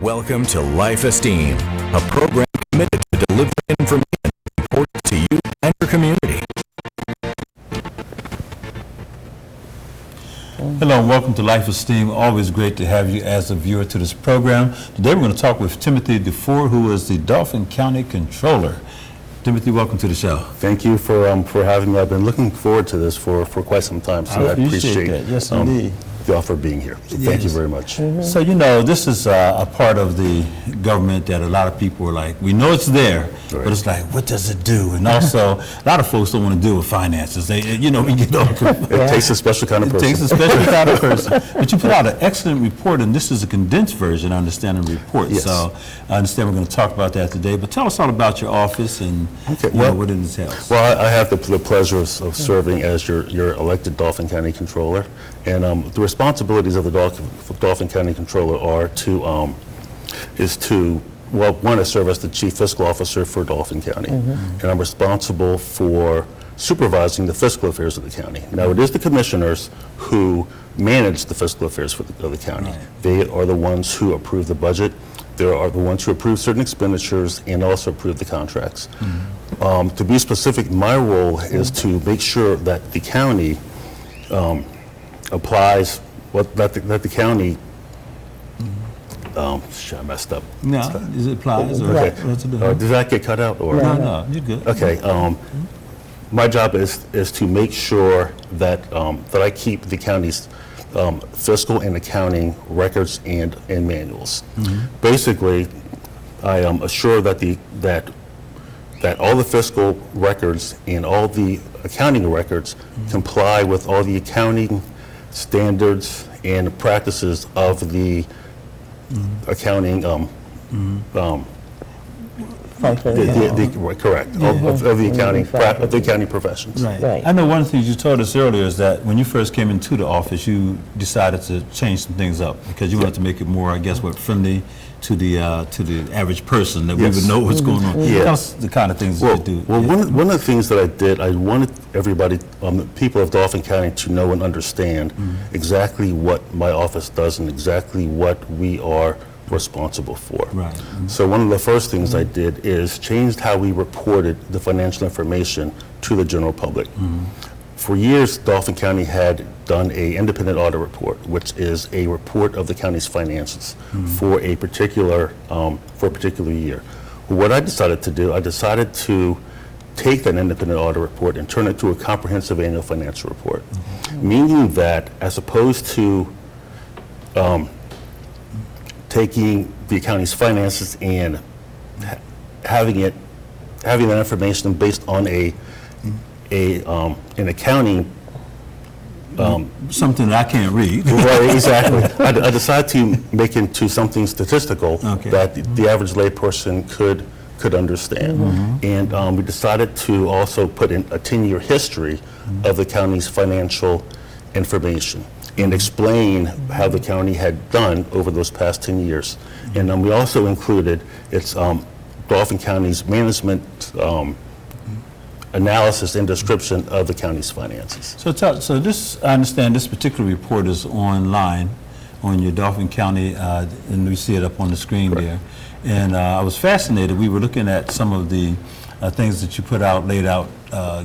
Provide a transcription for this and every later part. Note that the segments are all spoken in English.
Welcome to Life Esteem, a program committed to delivering information important to you and your community. Hello and welcome to Life Esteem. Always great to have you as a viewer to this program. Today we're going to talk with Timothy DeFore, who is the Dauphin County Controller. Timothy, welcome to the show. Thank you for having me. I've been looking forward to this for quite some time, so I appreciate that. Yes, indeed. the offer of being here. So thank you very much. So, you know, this is a part of the government that a lot of people are like, we know it's there, but it's like, what does it do? And also, a lot of folks don't want to deal with finances. They, you know, we get all It takes a special kind of person. It takes a special kind of person. But you put out an excellent report, and this is a condensed version, I understand, of the report. Yes. So I understand we're going to talk about that today. But tell us all about your office and you know, what it entails. Well, I have the pleasure of serving as your elected Dauphin County Controller. And the responsibilities of the Dauphin County Controller are to serve as the Chief Fiscal Officer for Dauphin County. And I'm responsible for supervising the fiscal affairs of the county. Now, it is the commissioners who manage the fiscal affairs of the county. Right. They are the ones who approve the budget. They are the ones who approve certain expenditures and also approve the contracts. To be specific, my role is to make sure that the county applies that the county. I messed up. No, is it applies or Okay. what's it do? Does that get cut out or? No, you're good. Okay. My job is to make sure that that I keep the county's fiscal and accounting records and manuals. Basically, I assure that that all the fiscal records and all the accounting records comply with all the accounting standards and practices of the accounting. Correct. Of the accounting of the accounting professions. Right. I know one of the things you told us earlier is that when you first came into the office, you decided to change some things up because you wanted to make it more, I guess, friendly to the average person, that we would know what's going on. Tell us the kind of things that you do. Well, one of the things that I did, I wanted everybody, the people of Dauphin County, to know and understand exactly what my office does and exactly what we are responsible for. Right. So one of the first things I did is changed how we reported the financial information to the general public. For years, Dauphin County had done an independent audit report, which is a report of the county's finances for a particular year. What I decided to do, I decided to take that independent audit report and turn it to a comprehensive annual financial report, meaning that as opposed to taking the county's finances and having that information based on an accounting something that I can't read. Right, exactly. I decided to make it into something statistical that the average layperson could understand. And we decided to also put in a 10-year history of the county's financial information and explain how the county had done over those past 10 years. And we also included Dauphin County's management analysis and description of the county's finances. So this, I understand this particular report is online on your Dauphin County, and we see it up on the screen there. And I was fascinated. We were looking at some of the things that you laid out,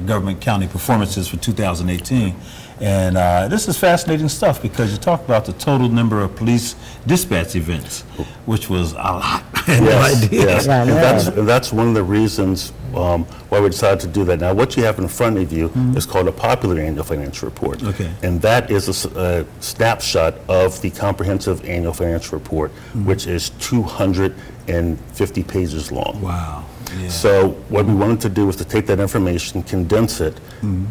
government county performances for 2018. And this is fascinating stuff because you talk about the total number of police dispatch events, which was a lot. I had no idea. Yes. And that's one of the reasons why we decided to do that. Now, what you have in front of you is called a popular annual financial report. And that is a snapshot of the comprehensive annual financial report, which is 250 pages long. Wow. Yeah. So what we wanted to do was to take that information, condense it,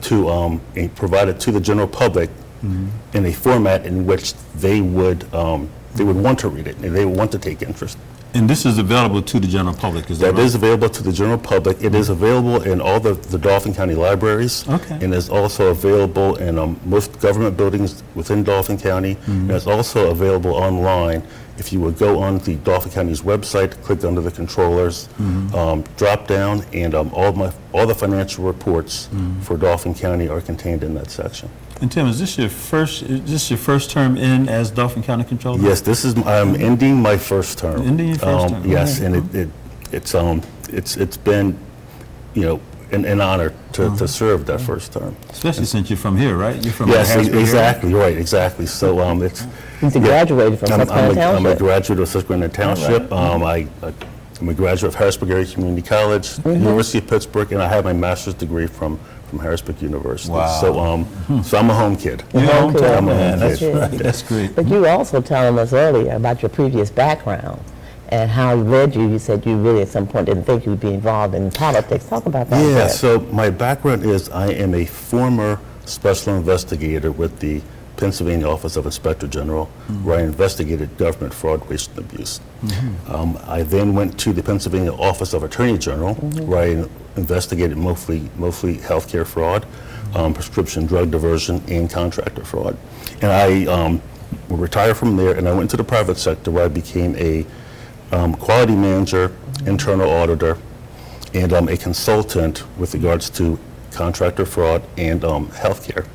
to and provide it to the general public in a format in which they would want to read it and they would want to take interest. And this is available to the general public, is that right? That is available to the general public. It is available in all the Dauphin County libraries. And is also available in most government buildings within Dauphin County. And it's also available online if you would go on the Dauphin County's website, click under the controllers drop down, and all the financial reports for Dauphin County are contained in that section. And Tim, is this your first term in as Dauphin County Controller? Yes, I'm ending my first term. Ending your first term. Yes, and it's been, an honor to serve that first term. Especially since you're from here, right? You're from Yes, Harrisburg exactly, right, exactly. So He's a graduate from Susquehanna Township. I'm a graduate of Susquehanna Township. I'm a graduate of Harrisburg Area Community College, University of Pittsburgh, and I have my master's degree from Harrisburg University. Wow. So I'm a home kid. You're home kid. I'm a Man, home that's kid. right. That's great. But you were also telling us earlier about your previous background and how it led you. You said you really at some point didn't think you would be involved in politics. Talk about that. Yeah, so my background is I am a former special investigator with the Pennsylvania Office of Inspector General, where I investigated government fraud, waste, and abuse. I then went to the Pennsylvania Office of Attorney General, where I investigated mostly healthcare fraud, prescription drug diversion, and contractor fraud. And I retired from there, and I went to the private sector, where I became a quality manager, internal auditor, and a consultant with regards to contractor fraud and healthcare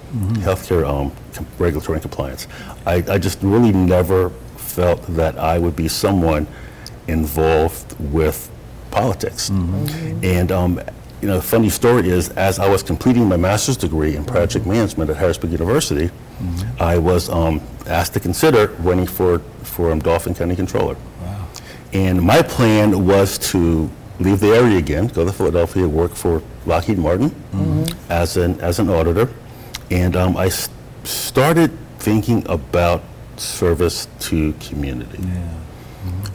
regulatory and compliance. I just really never felt that I would be someone involved with politics. And the funny story is, as I was completing my master's degree in project management at Harrisburg University, I was asked to consider running for Dauphin County Controller. Wow. And my plan was to leave the area again, go to Philadelphia, work for Lockheed Martin as an auditor, and I started thinking about service to community.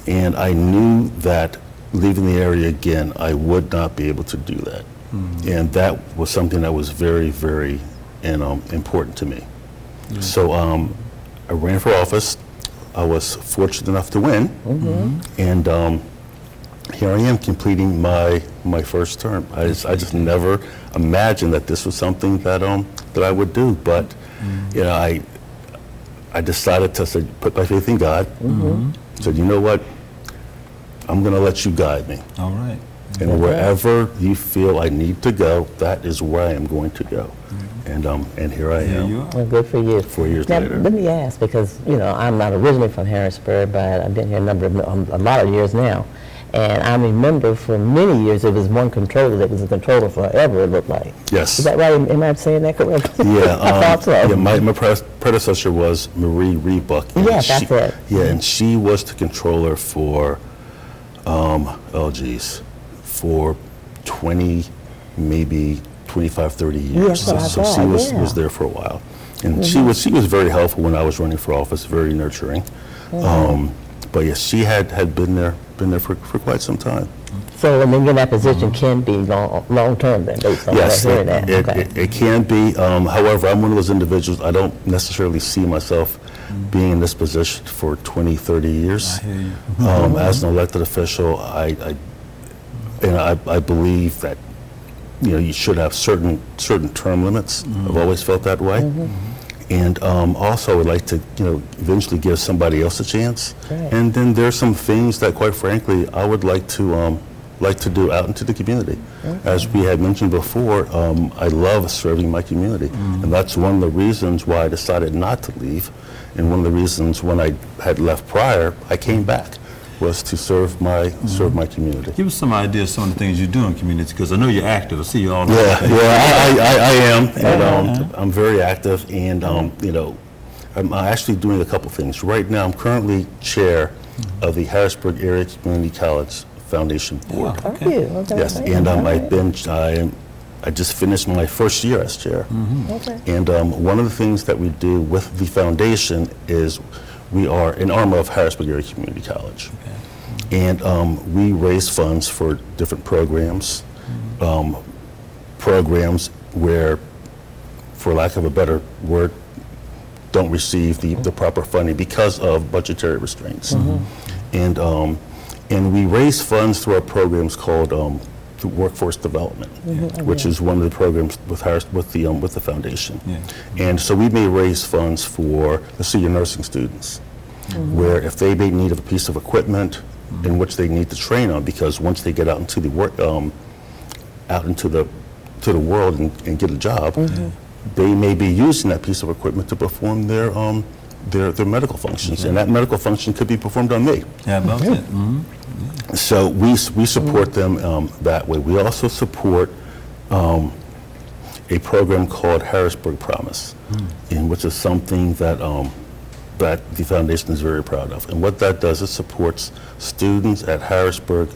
And I knew that leaving the area again, I would not be able to do that. And that was something that was very, very important to me. So I ran for office. I was fortunate enough to win, and here I am completing my first term. I just never imagined that this was something that I would do, but I decided to put my faith in God. Said, you know what, I'm going to let you guide me. All right. And wherever you feel I need to go, that is where I am going to go. And here I There am. you are. Well, good for you. 4 years now, later. let me ask, because I'm not originally from Harrisburg, but I've been here a lot of years now. And I remember for many years it was one controller that was a controller forever, it looked like. Yes. Is that right? Am I saying that correctly? Yeah, I thought so. yeah. My predecessor was Marie Rebuck. Yes, that's it. Yeah, and she was the controller for, for 20, maybe 25, 30 years. Yes, what I So thought, she yeah. was there for a while, and she was very helpful when I was running for office, very nurturing. But yes, she had been there for quite some time. So, and then in that position can be long-term then, based on Yes, what I hear that. it can be. However, I'm one of those individuals, I don't necessarily see myself being in this position for 20, 30 years. I hear you. As an elected official, I believe that you should have certain term limits. I've always felt that way. And also, I would like to, eventually give somebody else a chance. Right. And then there's some things that, quite frankly, I would like to do out into the community. As we had mentioned before, I love serving my community, and that's one of the reasons why I decided not to leave. And one of the reasons when I had left prior, I came back, was to serve my community. Give us some ideas, some of the things you do in communities, because I know you're active. I see you all the Yeah, time. I am, and I'm very active, and I'm actually doing a couple things. Right now, I'm currently chair of the Harrisburg Area Community College Foundation Board. Are you? Okay. Yes, and I just finished my first year as chair. Okay. And one of the things that we do with the foundation is we are an arm of Harrisburg Area Community College. And we raise funds for different programs, programs where, for lack of a better word, don't receive the proper funding because of budgetary restraints. And we raise funds through our programs called through workforce development, which is one of the programs with the foundation. Yeah. And so we may raise funds for the senior nursing students. where if they may need a piece of equipment in which they need to train on, because once they get out into the work, out into the world and get a job, they may be using that piece of equipment to perform their medical functions, and that medical function could be performed on me. Yeah, about it. So we support them that way. We also support a program called Harrisburg Promise, in which is something that that the foundation is very proud of. And what that does is supports students at the Harrisburg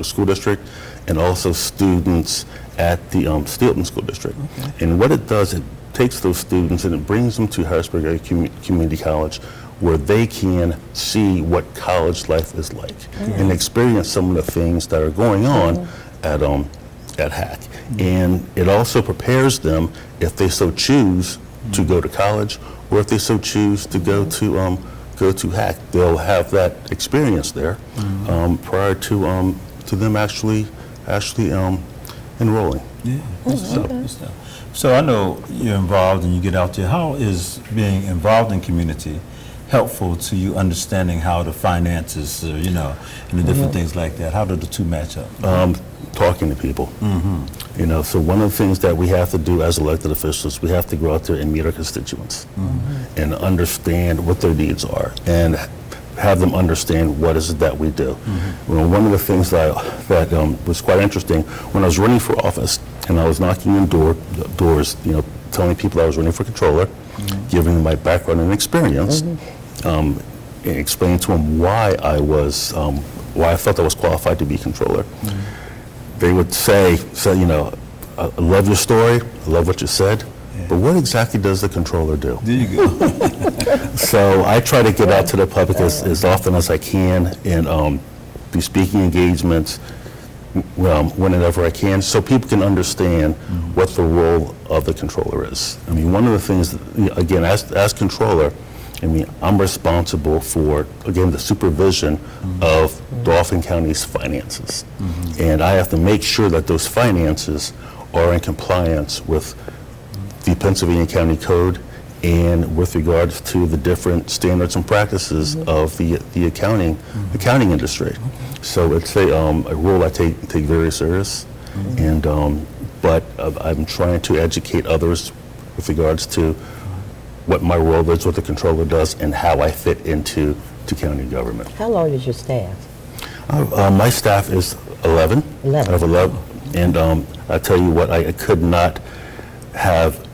School District, and also students at the Steelton School District. And what it does, it takes those students and it brings them to Harrisburg Area Community College, where they can see what college life is like and experience some of the things that are going on at HAC. And it also prepares them, if they so choose, to go to college, or if they so choose to go to HAC. They'll have that experience there prior to them actually enrolling. Yeah. Good stuff. So I know you're involved and you get out there. How is being involved in community helpful to you understanding how the finances, and the different things like that? How do the two match up? Talking to people. So one of the things that we have to do as elected officials, we have to go out there and meet our constituents and understand what their needs are and have them understand what is it that we do. One of the things that was quite interesting, when I was running for office and I was knocking on doors, telling people I was running for controller, giving them my background and experience, and explaining to them why I felt I was qualified to be controller. They would say, I love your story, I love what you said, but what exactly does the controller do? There you go. So I try to get out to the public as often as I can and do speaking engagements whenever I can, so people can understand what the role of the controller is. I mean, one of the things, again, as controller, I'm responsible for, again, the supervision of Dauphin County's finances. And I have to make sure that those finances are in compliance with the Pennsylvania County Code and with regards to the different standards and practices of the accounting industry. So it's a role I take very serious, and but I'm trying to educate others with regards to what my role is, what the controller does, and how I fit into county government. How long is your staff? My staff is 11. 11. I have 11, and I tell you what, I could not have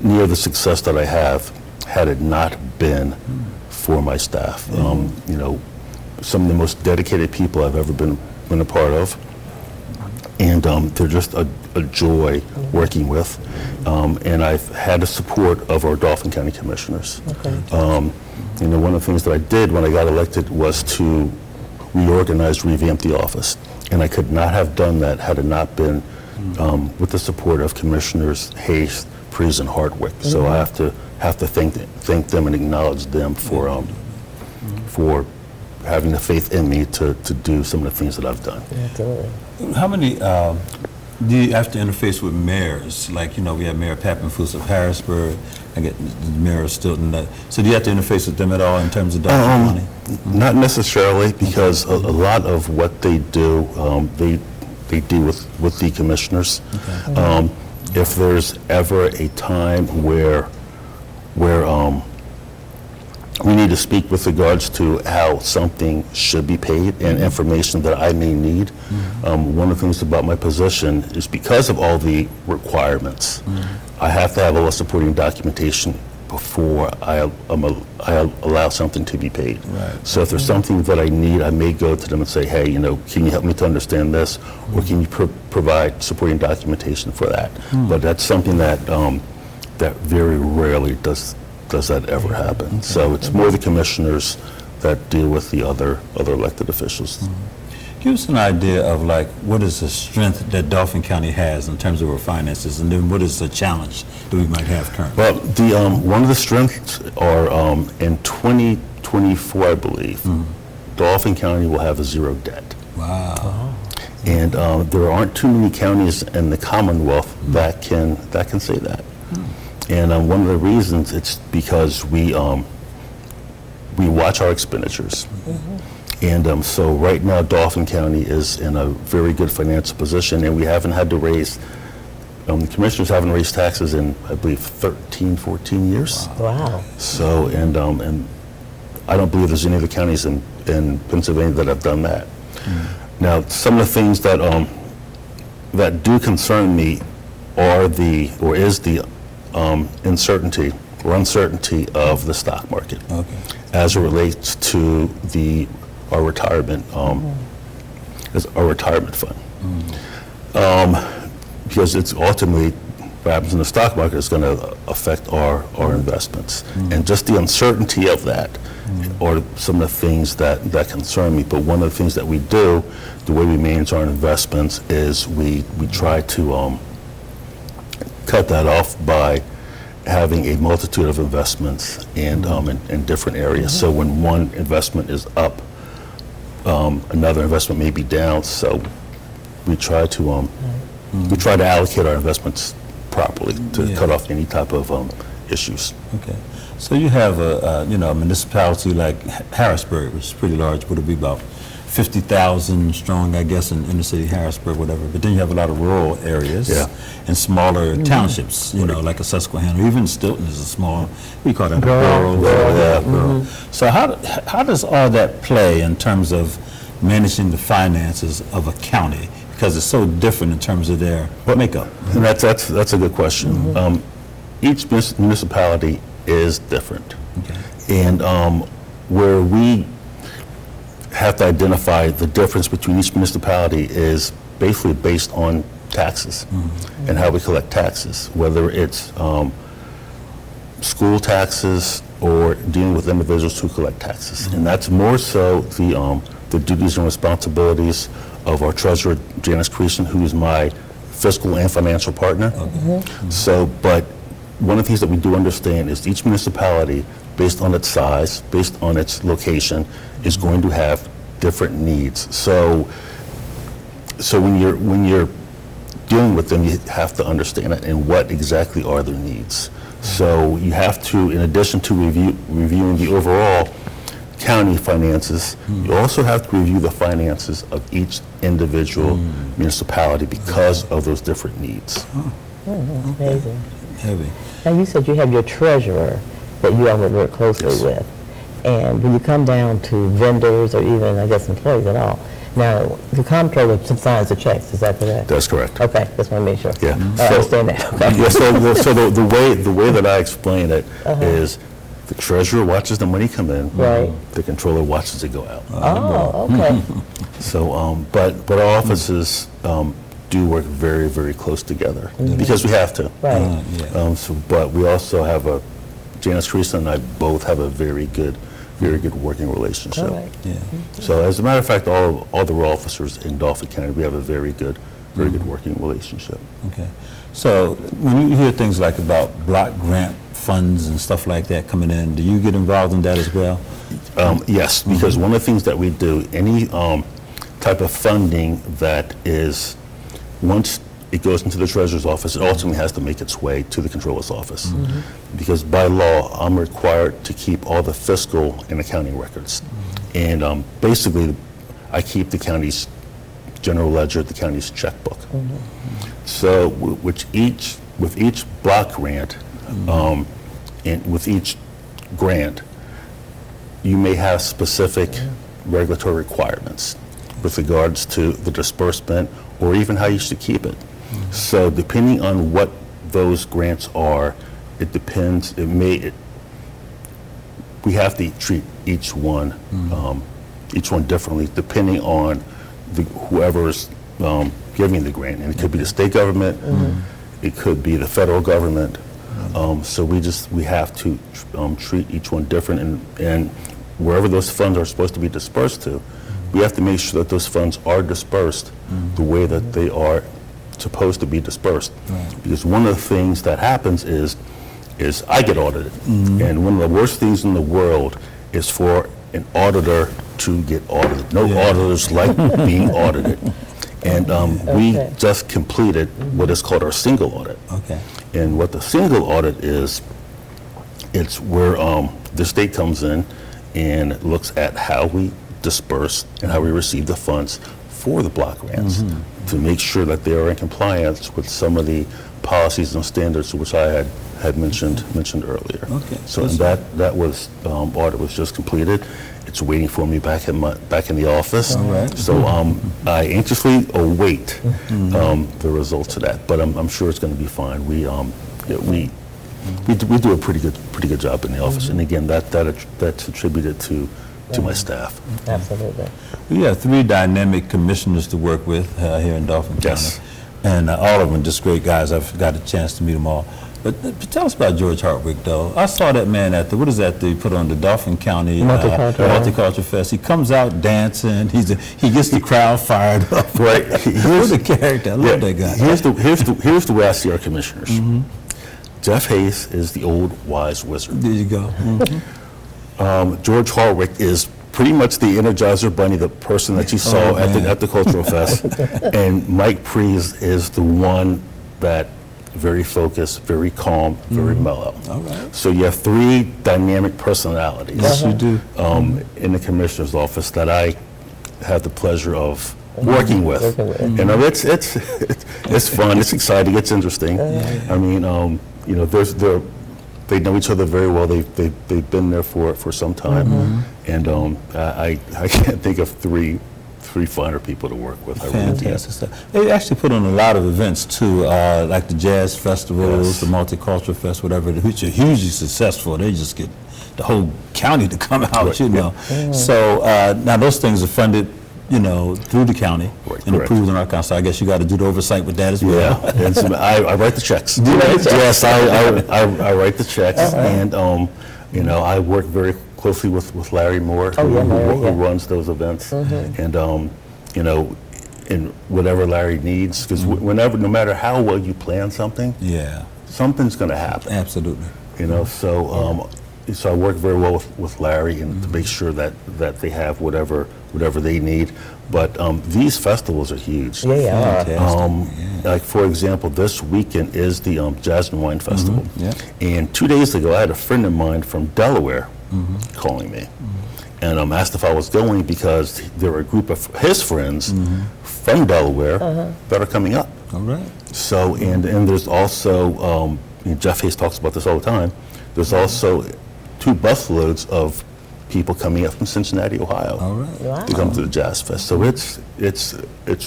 near the success that I have had it not been for my staff. Some of the most dedicated people I've ever been a part of, and they're just a joy working with. And I've had the support of our Dauphin County Commissioners. One of the things that I did when I got elected was to revamp the office. And I could not have done that had it not been with the support of Commissioners Hayes, Prees, and Hardwick. So I have to thank them and acknowledge them for having the faith in me to do some of the things that I've done. Absolutely. How many do you have to interface with mayors? Like, we have Mayor Pappenfuss of Harrisburg, I get the mayor of Stilton. So do you have to interface with them at all in terms of Dauphin County? Not necessarily, because a lot of what they do, they do with the commissioners. If there's ever a time where we need to speak with regards to how something should be paid and information that I may need. One of the things about my position is because of all the requirements, I have to have all the supporting documentation before I allow something to be paid. Right. So if there's something that I need, I may go to them and say, hey, can you help me to understand this? Or can you provide supporting documentation for that? But that's something that that very rarely does that ever happen. So it's more the commissioners that deal with the other elected officials. Give us an idea of what is the strength that Dauphin County has in terms of our finances, and then what is the challenge that we might have currently? Well, one of the strengths are in 2024, I believe, Dauphin County will have a zero debt. Wow. And there aren't too many counties in the Commonwealth that can say that. And one of the reasons, it's because we we watch our expenditures. And so right now, Dauphin County is in a very good financial position, and we haven't had to raise, the commissioners haven't raised taxes in, I believe, 13, 14 years. Wow. So, and I don't believe there's any other counties in Pennsylvania that have done that. Now, some of the things that that do concern me is the uncertainty of the stock market as it relates to our retirement fund. Because it's ultimately what happens in the stock market is going to affect our investments. And just the uncertainty of that are some of the things that concern me. But one of the things that we do, the way we manage our investments, is we try to cut that off by having a multitude of investments and in different areas. So when one investment is up, another investment may be down. So we try to allocate our investments properly to cut off any type of issues. Okay. So you have a municipality like Harrisburg, which is pretty large. Would it be about 50,000 strong, I guess, in inner city Harrisburg, whatever. But then you have a lot of rural areas and smaller townships, like a Susquehanna. Even Stilton is a small, we call that a borough. So how does all that play in terms of managing the finances of a county? Because it's so different in terms of their makeup. And that's a good question. Each municipality is different. And where we have to identify the difference between each municipality is basically based on taxes and how we collect taxes, whether it's school taxes or dealing with individuals who collect taxes. And that's more so the duties and responsibilities of our treasurer, Janice Creason, who is my fiscal and financial partner. So, but one of the things that we do understand is each municipality, based on its size, based on its location, is going to have different needs. So when you're dealing with them, you have to understand it and what exactly are their needs. So you have to, in addition to reviewing the overall county finances, you also have to review the finances of each individual municipality because of those different needs. Amazing. Heavy. Now, you said you have your treasurer that you all work closely with. And when you come down to vendors or even, I guess, employees at all, now, the comptroller signs the checks, is that correct? That's correct. Okay, just want to make sure. Yeah. I understand that. Okay. Yeah, so the way that I explain it is the treasurer watches the money come in, the controller watches it go out. Oh, okay. So, but our offices do work very, very close together because we have to. Right. But we also have Janice Creason and I both have a very good working relationship. All right. So as a matter of fact, all the rural officers in Dauphin County, we have a very good working relationship. Okay. So when you hear things like about block grant funds and stuff like that coming in, do you get involved in that as well? Yes, because one of the things that we do, any type of funding that is, once it goes into the treasurer's office, it ultimately has to make its way to the controller's office. Because by law, I'm required to keep all the fiscal and accounting records. And basically, I keep the county's general ledger, the county's checkbook. So with each block grant, and with each grant, you may have specific regulatory requirements with regards to the disbursement or even how you should keep it. So depending on what those grants are, it depends. We have to treat each one differently depending on whoever's giving the grant. And it could be the state government, it could be the federal government. So we have to treat each one different, and wherever those funds are supposed to be dispersed to, we have to make sure that those funds are dispersed the way that they are supposed to be dispersed. Because one of the things that happens is I get audited. And one of the worst things in the world is for an auditor to get audited. No auditors like being audited. And we just completed what is called our single audit. And what the single audit is, it's where the state comes in and looks at how we disperse and how we receive the funds for the block grants to make sure that they are in compliance with some of the policies and standards which I had mentioned earlier. Okay. So and that was audit was just completed. It's waiting for me back in the office. All right. So I anxiously await the results of that, but I'm sure it's going to be fine. We do a pretty good job in the office, and again that's attributed to my staff. Absolutely. We have 3 dynamic commissioners to work with here in Dauphin Yes. County, and all of them just great guys. I've got a chance to meet them all. But tell us about George Hartwick, though. I saw that man at what is that they put on the Dauphin County Multicultural Fest. He comes out dancing. He gets the crowd fired up. Right. Here's a character. I love that guy. Here's the way I see our commissioners. Jeff Hayes is the old wise wizard. There you go. George Hartwick is pretty much the Energizer Bunny, the person that you saw at the Cultural Fest. And Mike Prees is the one that very focused, very calm, very mellow. All right. So you have 3 dynamic personalities. Yes, you do. In the commissioner's office that I have the pleasure of working with. You know, it's fun, it's exciting, it's interesting. I mean, you know, they know each other very well. They've been there for some time, and I can't think of three finer people to work with. I really can't. Fantastic stuff. They actually put on a lot of events too, like the jazz festivals, Yes. the Multicultural Fest, whatever, which are hugely successful. They just get the whole county to come out, Right, you know. So now those things are funded, you know, through the county Right, and correct. approved in our council. So I guess you got to do the oversight with that as well. Yeah, and so I write the checks. You write the checks? Yes, I write the checks, and you know, I work very closely with Larry Moore, who runs those events, and you know, in whatever Larry needs, because no matter how well you plan something, Yeah, something's going to happen. absolutely. You know, so so I work very well with Larry and to make sure that they have whatever they need. But these festivals are huge. Yeah. Fantastic. Like for example, this weekend is the Jazz and Wine Festival, Yeah. and 2 days ago I had a friend of mine from Delaware calling me, and asked if I was going because there were a group of his friends from Delaware that are coming up. All right. So and there's also Jeff Hayes talks about this all the time. There's also 2 busloads of people coming up from Cincinnati, Ohio, All right. Wow. to come to the Jazz Fest. So it's a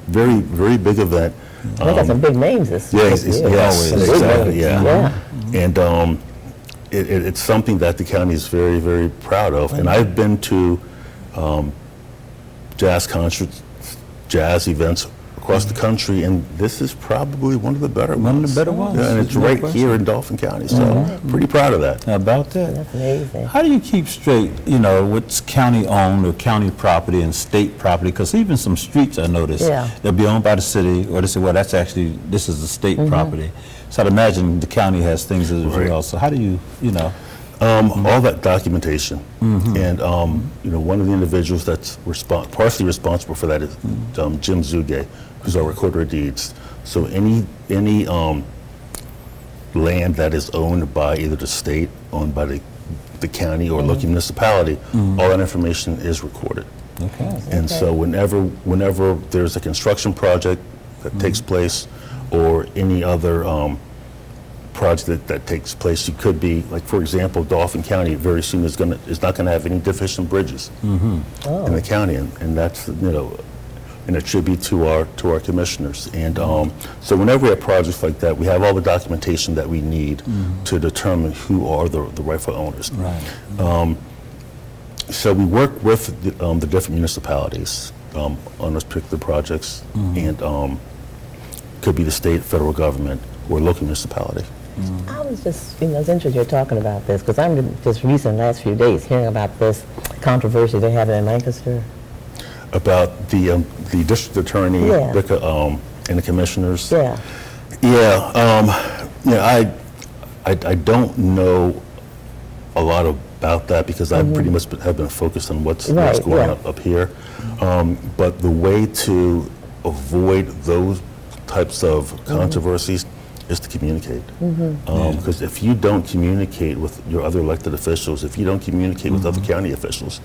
very, very big event. They got some big names this year. Yes, Always. exactly, yeah. Yeah. And it's something that the county is very, very proud of. And I've been to jazz concerts, jazz events across the country, and this is probably one of the better ones. One of the better ones. Yeah, and it's No right question. here in Dauphin County, so pretty proud of that. How about that? That's amazing. How do you keep straight, you know, what's county-owned or county property and state property? Because even some streets, I noticed, Yeah. they'll be owned by the city, or they say, well, this is the state property. So I'd imagine the county has things as Right. well. So how do you, you know? All that documentation, and you know, one of the individuals that's partially responsible for that is Jim Zuge, who's our recorder of deeds. So any land that is owned by either the state, owned by the county, or local municipality, all that information is recorded. Okay. And so whenever there's a construction project that takes place, or any other project that takes place, you could be, like for example, Dauphin County very soon is not going to have any deficient bridges in the county, and that's, you know, in a tribute to our commissioners. And so whenever we have projects like that, we have all the documentation that we need to determine who are the rightful owners. Right. So we work with the different municipalities on those particular projects, and could be the state, federal government, or local municipality. I was just, you know, it's interesting you're talking about this, because I'm just recent last few days hearing about this controversy they're having in Lancaster. About the district attorney, Yeah. and the commissioners. Yeah. Yeah, I don't know a lot about that because I pretty much have been focused on what's Right, going yeah. up here. But the way to avoid those types of controversies is to communicate. Because if you don't communicate with your other elected officials, if you don't communicate with other county officials,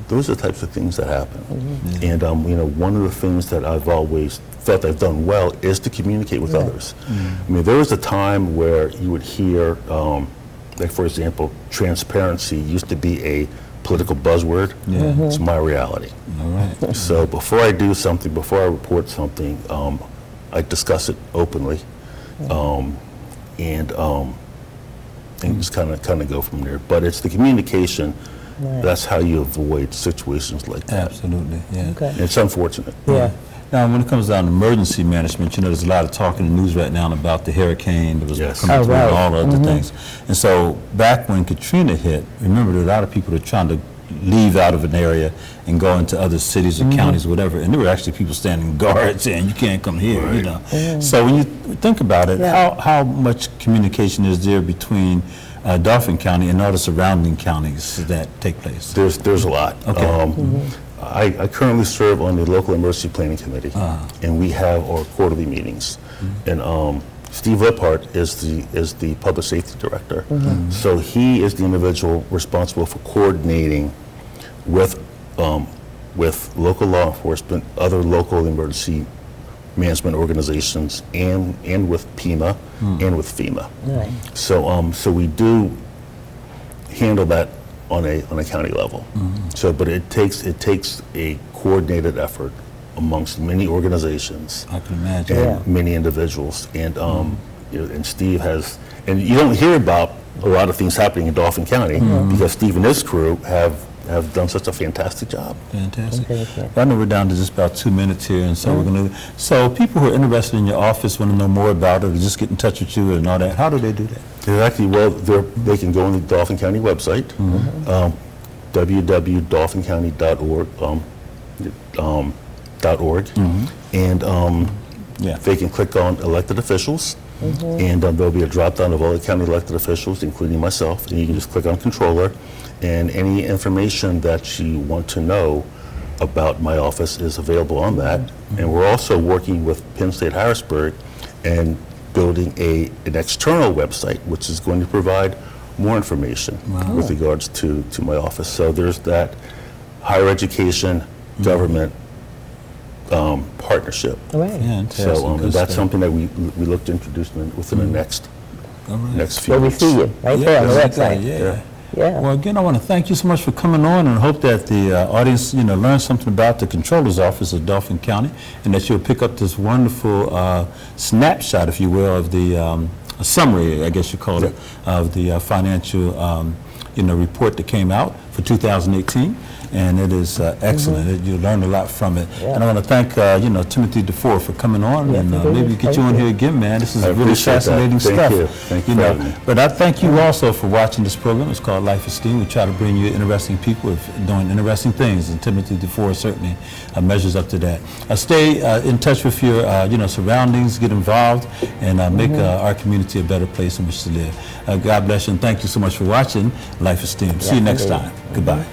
those are the types of things that happen. And one of the things that I've always felt I've done well is to communicate with others. I mean, there was a time where you would hear, like for example, transparency used to be a political buzzword. It's my reality. All right. So before I do something, before I report something, I discuss it openly, and just kind of go from there. But it's the communication. That's how you avoid situations like that. Absolutely, yeah. Okay. And it's unfortunate. Yeah. Now, when it comes down to emergency management, there's a lot of talk in the news right now about the hurricane that was Yes. coming through right. and all the other things. And so back when Katrina hit, remember there were a lot of people that were trying to leave out of an area and go into other cities or counties or whatever, and there were actually people standing guard saying, you can't come here, you know. So when you think about it, how much communication is there between Dauphin County and all the surrounding counties that take place? There's a lot. Okay. I currently serve on the local emergency planning committee, and we have our quarterly meetings. And Steve Liphart is the public safety director. So he is the individual responsible for coordinating with local law enforcement, other local emergency management organizations, and with PEMA and with FEMA. Right. So we do handle that on a county level. So, but it takes a coordinated effort amongst many organizations. I can imagine. And many individuals. And and Steve has, and you don't hear about a lot of things happening in Dauphin County because Steve and his crew have done such a fantastic job. Fantastic. Okay. I know we're down to just about 2 minutes here, and so we're going to. So people who are interested in your office want to know more about it, or just get in touch with you and all that. How do they do that? Exactly. Well, they can go on the Dauphin County website, www.dauphincounty.org, and they can click on elected officials, and there'll be a drop-down of all the county elected officials, including myself, and you can just click on controller, and any information that you want to know about my office is available on that. And we're also working with Penn State Harrisburg and building an external website, which is going to provide more information with regards to my office. So there's that higher education, government partnership. Right. Fantastic. So Good that's stuff. something that we look to introduce within the next few Well, we weeks. see you right there on the website. Yeah. Yeah. Well, again, I want to thank you so much for coming on, and hope that the audience, learns something about the Controller's Office of Dauphin County, and that you'll pick up this wonderful snapshot, if you will, of the a summary, I guess you call it, of the financial, report that came out for 2018. And it is excellent. You learned a lot from it. And I want to thank, Timothy DeFore for coming on, and maybe get you on here again, man. This is I really appreciate that. fascinating Thank stuff. you. Thank you for having me. But I thank you also for watching this program. It's called Life Esteem. We try to bring you interesting people doing interesting things, and Timothy DeFore certainly measures up to that. Stay in touch with your, surroundings, get involved, and make our community a better place in which to live. God bless you, and thank you so much for watching Life Esteem. See you next time. Goodbye.